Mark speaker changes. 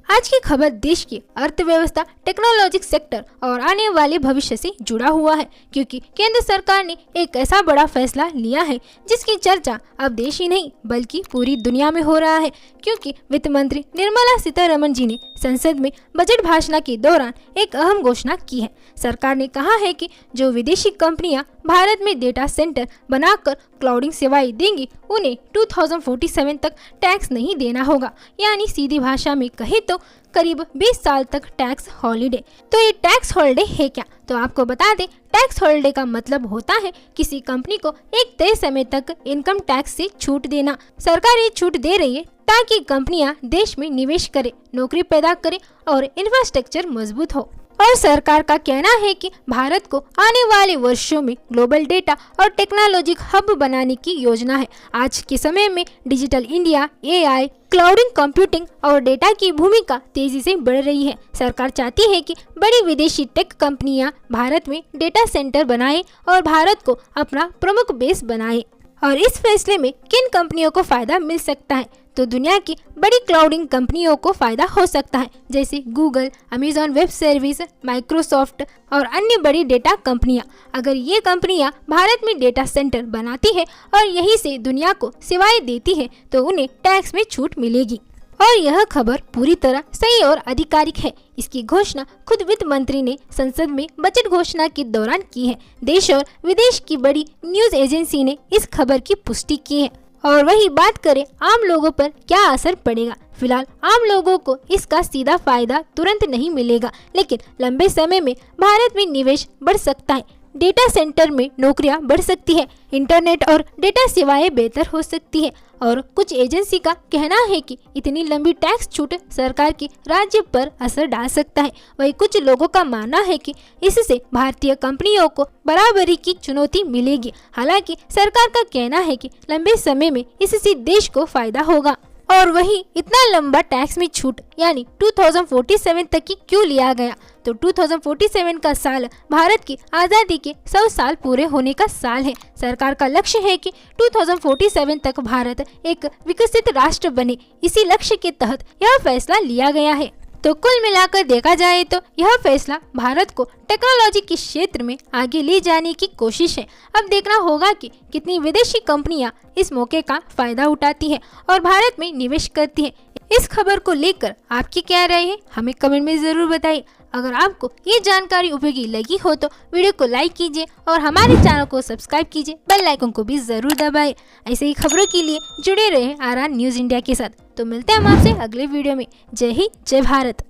Speaker 1: आज की खबर देश की अर्थव्यवस्था, टेक्नोलॉजी सेक्टर और आने वाले भविष्य से जुड़ा हुआ है, क्योंकि केंद्र सरकार ने एक ऐसा बड़ा फैसला लिया है जिसकी चर्चा अब देश ही नहीं बल्कि पूरी दुनिया में हो रहा है। क्योंकि वित्त मंत्री निर्मला सीतारमण जी ने संसद में बजट भाषण के दौरान एक अहम घोषणा की है। सरकार ने कहा है कि जो विदेशी कंपनियां भारत में डेटा सेंटर बनाकर क्लाउडिंग सेवाएं देंगी उन्हें 2047 तक टैक्स नहीं देना होगा, यानी सीधी भाषा में कहे तो करीब 20 साल तक टैक्स हॉलिडे। तो ये टैक्स हॉलिडे है क्या? तो आपको बता दें, टैक्स हॉलिडे का मतलब होता है किसी कंपनी को एक तय समय तक इनकम टैक्स से छूट देना। सरकार ये छूट दे रही है ताकि कंपनियां देश में निवेश करें, नौकरी पैदा करें और इंफ्रास्ट्रक्चर मजबूत हो। और सरकार का कहना है कि भारत को आने वाले वर्षों में ग्लोबल डेटा और टेक्नोलॉजी हब बनाने की योजना है। आज के समय में digital India, AI, clouding computing और डेटा की भूमिका तेजी से बढ़ रही है। सरकार चाहती है कि बड़ी विदेशी टेक कंपनियां भारत में डेटा सेंटर बनाएं और भारत को अपना प्रमुख बेस बनाएं। और इस फैसले में किन कंपनियों को फायदा मिल सकता है? तो दुनिया की बड़ी क्लाउडिंग कंपनियों को फायदा हो सकता है, जैसे Google, Amazon web service, Microsoft और अन्य बड़ी डेटा कंपनियां। अगर ये कंपनियां भारत में डेटा सेंटर बनाती है और यहीं से दुनिया को सेवाएं देती है तो उन्हें टैक्स में छूट मिलेगी। और यह खबर पूरी तरह सही और आधिकारिक है। इसकी घोषणा खुद वित्त मंत्री ने संसद में बजट घोषणा के दौरान की है। देश और विदेश की बड़ी न्यूज एजेंसी ने इस खबर की पुष्टि की है। और वही बात करें आम लोगों पर क्या असर पड़ेगा। फिलहाल आम लोगों को इसका सीधा फायदा तुरंत नहीं मिलेगा, लेकिन लंबे समय में भारत में निवेश बढ़ सकता है, डेटा सेंटर में नौकरियां बढ़ सकती है, इंटरनेट और डेटा सेवाएं बेहतर हो सकती है। और कुछ एजेंसी का कहना है कि इतनी लंबी टैक्स छूट सरकार के राज्य पर असर डाल सकता है। वही कुछ लोगों का मानना है कि इससे भारतीय कंपनियों को बराबरी की चुनौती मिलेगी। हालांकि सरकार का कहना है कि लंबे समय में इससे देश को फायदा होगा। और वही इतना लंबा टैक्स में छूट यानी 2047 तक की क्यों लिया गया? तो 2047 का साल भारत की आज़ादी के 100 साल पूरे होने का साल है। सरकार का लक्ष्य है कि 2047 तक भारत एक विकसित राष्ट्र बने। इसी लक्ष्य के तहत यह फैसला लिया गया है। तो कुल मिलाकर देखा जाए तो यह फैसला भारत को टेक्नोलॉजी के क्षेत्र में आगे ले जाने की कोशिश है। अब देखना होगा कि कितनी विदेशी कंपनियां इस मौके का फायदा उठाती है और भारत में निवेश करती है। इस खबर को लेकर आपकी क्या राय है, हमें कमेंट में जरूर बताइए। अगर आपको ये जानकारी उपयोगी लगी हो तो वीडियो को लाइक कीजिए और हमारे चैनल को सब्सक्राइब कीजिए, बेल आइकन को भी जरूर दबाएं। ऐसे ही खबरों के लिए जुड़े रहें आर न्यूज़ इंडिया के साथ। तो मिलते हैं हम आपसे अगले वीडियो में। जय हिंद, जय भारत।